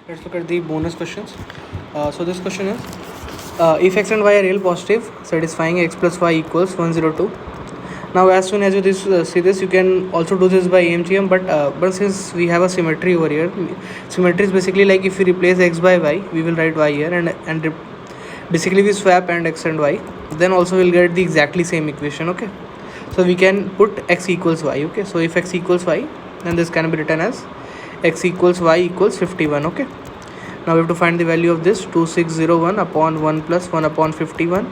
Let's look at the bonus questions. So this question is, if x and y are real positive, satisfying x plus y equals 102. Now as soon as you see this, you can also do this by AMTM, but since we have a symmetry over here, symmetry is basically like if we replace x by y, we will write y here, and basically we swap and x and y, then also we'll get the exactly same equation. Okay, so we can put x equals y. Okay, so if x equals y, then this can be written as x equals y equals 51. Okay, now we have to find the value of this. 2601 upon 1 plus 1 upon 51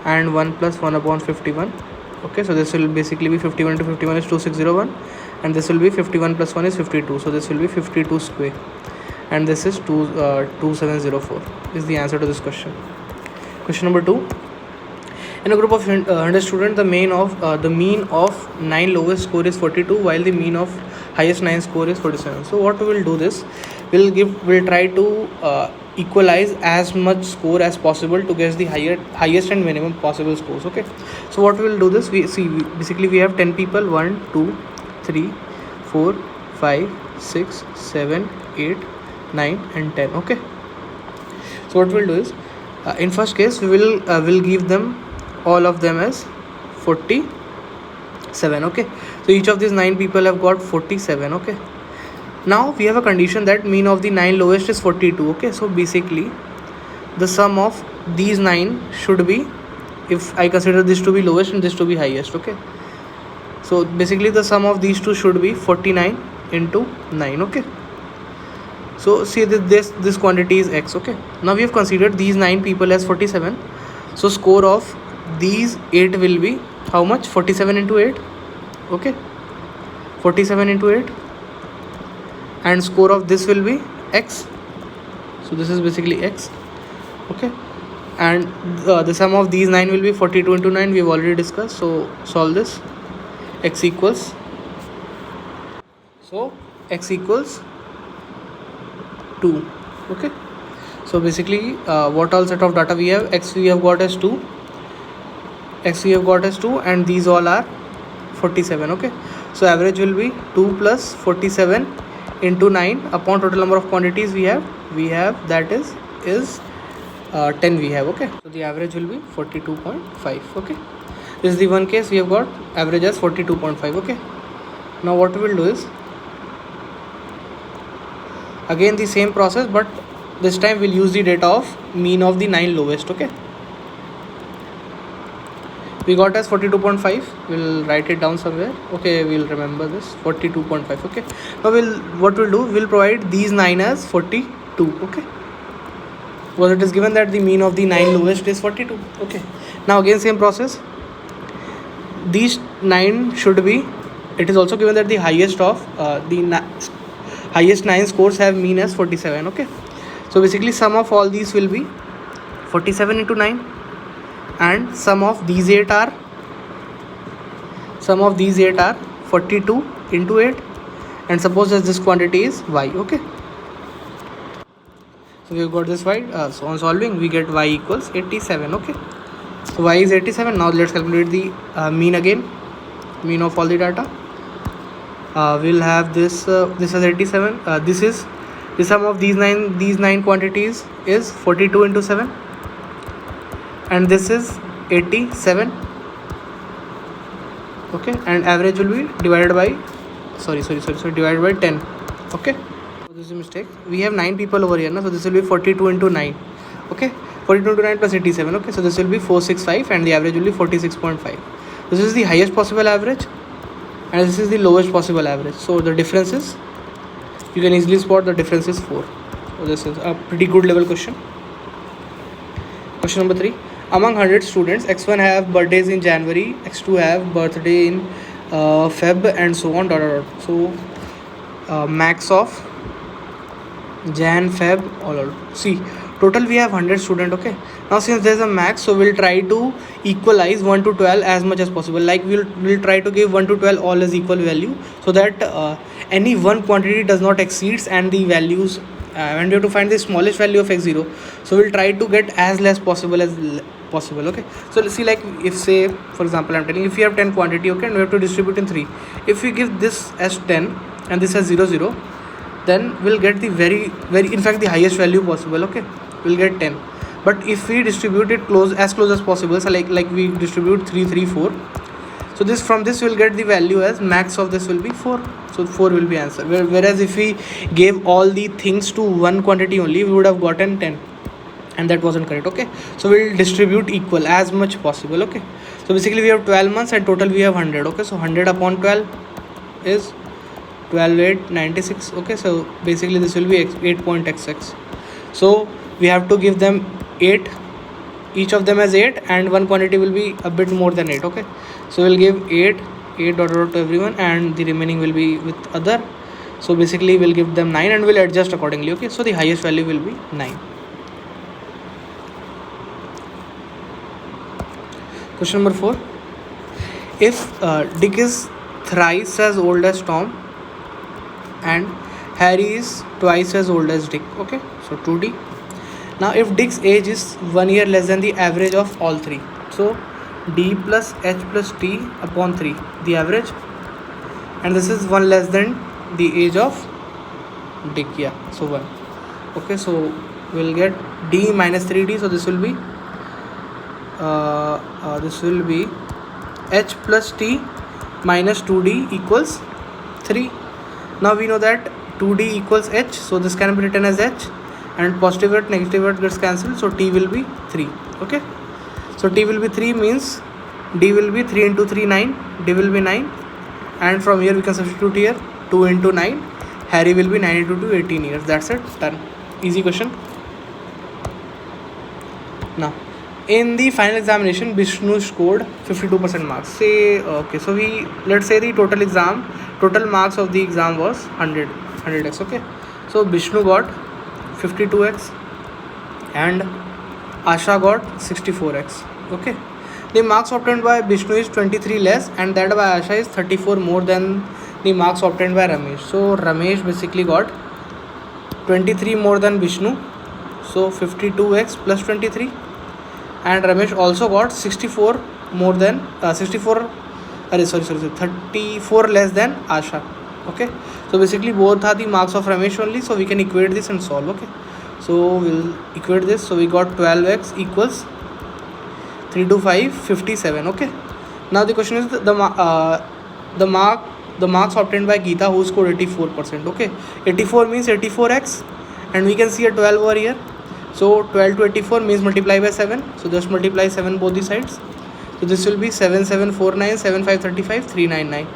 and 1 plus 1 upon 51. Okay, so this will basically be 51 into 51 is 2601, and this will be 51 plus 1 is 52, so this will be 52 square, and this is 2704 is the answer to this question. Question number 2. In a group of 100 students, the mean of 9 lowest score is 42, while the mean of highest 9 score is 47. So what we will do this, we'll try to equalize as much score as possible to get the highest and minimum possible scores. Okay, so what we will do this, basically we have 10 people, 1 2 3 4 5 6 7 8 9 and 10. Okay, so what we'll do is, in first case we will give them all of them as 47. Okay, so each of these 9 people have got 47. Okay, now we have a condition that mean of the 9 lowest is 42. Okay, so basically the sum of these 9 should be, if I consider this to be lowest and this to be highest. Okay, so basically the sum of these two should be 49 into 9. Okay, so see that this quantity is x. Okay, now we have considered these 9 people as 47, so score of these 8 will be how much? 47 into 8. Okay, 47 into 8, and score of this will be x, so this is basically x. Okay, and the sum of these 9 will be 42 into 9, we have already discussed. So solve this. X equals 2. Okay, so basically what all set of data we have? X we have got as 2, and these all are 47. Okay, so average will be 2 plus 47 into 9 upon total number of quantities we have, that is 10 we have. Okay, so the average will be 42.5. Okay, this is the one case we have got average as 42.5. Okay, now what we will do is again the same process, but this time we'll use the data of mean of the 9 lowest. Okay, we got as 42.5, we'll write it down somewhere. Okay, we'll remember this 42.5. Okay, now we'll provide these 9 as 42. Okay, because it is given that the mean of the 9 lowest is 42. Okay, now again same process, these 9 should be, it is also given that the highest 9 scores have mean as 47. Okay, so basically sum of all these will be 47 into 9, and sum of these 8 are 42 into 8, and suppose that this quantity is y. Okay, so we've got this y. So on solving we get y equals 87. Okay, so y is 87. Now let's calculate the mean again, mean of all the data. We'll have this is 87. This is the sum of these nine quantities is 42 into 7, and this is 87. Okay, and average will be divided by divided by 10. Okay, so this is a mistake. We have 9 people over here now, so this will be 42 into 9. Okay, 42 into 9 plus 87. Okay, so this will be 465, and the average will be 46.5. This is the highest possible average, and this is the lowest possible average. So the difference is, you can easily spot the difference is 4. So this is a pretty good level question. Question number 3. Among 100 students, x1 have birthdays in January, x2 have birthday in Feb, and so on. So max of Jan, Feb, all out. See, total we have 100 students. Okay, now since there is a max, so we'll try to equalize 1 to 12 as much as possible. Like we'll try to give 1 to 12 all as equal value, so that any one quantity does not exceeds, and the values and we have to find the smallest value of x0, so we'll try to get as less possible as possible. Okay, so let's see, like if say for example I'm telling, if we have 10 quantity, okay, and we have to distribute in 3. If we give this as 10 and this as 0 0, then we'll get the very in fact the highest value possible. Okay, we'll get 10. But if we distribute it close as possible, so like we distribute 3 3 4, so this from this we'll get the value as max of this will be 4. So 4 will be answer. Whereas if we gave all the things to one quantity only, we would have gotten 10, and that wasn't correct. Okay, so we'll distribute equal as much possible. Okay, so basically we have 12 months and total we have 100. Okay, so 100 upon 12 is 12 8 96. Okay, so basically this will be 8.xx. So we have to give them 8, each of them as 8, and one quantity will be a bit more than 8. Okay, so we'll give 8 dot dot to everyone, and the remaining will be with other. So basically we'll give them 9 and we'll adjust accordingly. Okay, so the highest value will be 9. Question number 4. If Dick is thrice as old as Tom and Harry is twice as old as Dick. Okay, so 2D. Now if Dick's age is 1 year less than the average of all three, so D plus H plus T upon 3, the average, and this is 1 less than the age of Dick. Yeah, so 1. Okay, so we'll get D minus 3D, so this will be H plus T minus 2D equals 3. Now we know that 2D equals H, so this can be written as H, and positive word negative word gets cancelled, so T will be 3. Okay, so T will be 3 means D will be 3 into 3 9, D will be 9, and from here we can substitute here 2 into 9, Harry will be 9 into 2 18 years. That's it, done. Easy question. Now in the final examination, Bishnu scored 52% marks. Say okay, so let's say the total marks of the exam was 100x. Okay, so Bishnu got 52x and Asha got 64x. Okay, the marks obtained by Bishnu is 23 less, and that by Asha is 34 more than the marks obtained by Ramesh. So Ramesh basically got 23 more than Bishnu, so 52x plus 23, and Ramesh also got 64 more than 34 34 less than Asha. Okay, so basically both are the marks of Ramesh only, so we can equate this and solve. Okay, so we'll equate this. So we got 12x equals 3 to 5 57. Okay, now the question is the marks obtained by Geeta, who scored 84%. Okay, 84 means 84x, and we can see a 12 over here. So 12 to 84 means multiply by 7. So just multiply 7 both the sides. So this will be 7749 7535 399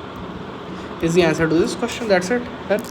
is the answer to this question. That's it. Done.